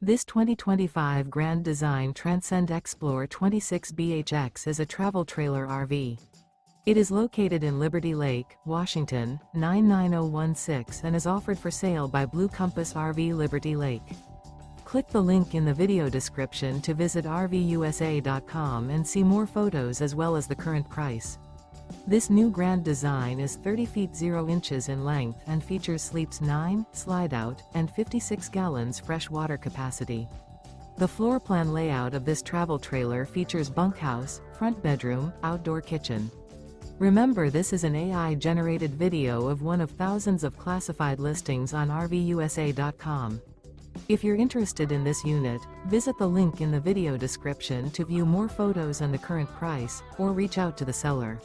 This 2025 Grand Design Transcend Xplor 26BHX is a travel trailer RV. It is located in Liberty Lake, Washington, 99016 and is offered for sale by Blue Compass RV Liberty Lake. Click the link in the video description to visit RVUSA.com and see more photos as well as the current price. This new Grand Design is 30 feet 0 inches in length and features sleeps 9, Slideout, and 56 gallons fresh water capacity. The floor plan layout of this travel trailer features bunkhouse, front bedroom, outdoor kitchen. Remember, this is an AI-generated video of one of thousands of classified listings on RVUSA.com. If you're interested in this unit, visit the link in the video description to view more photos and the current price, or reach out to the seller.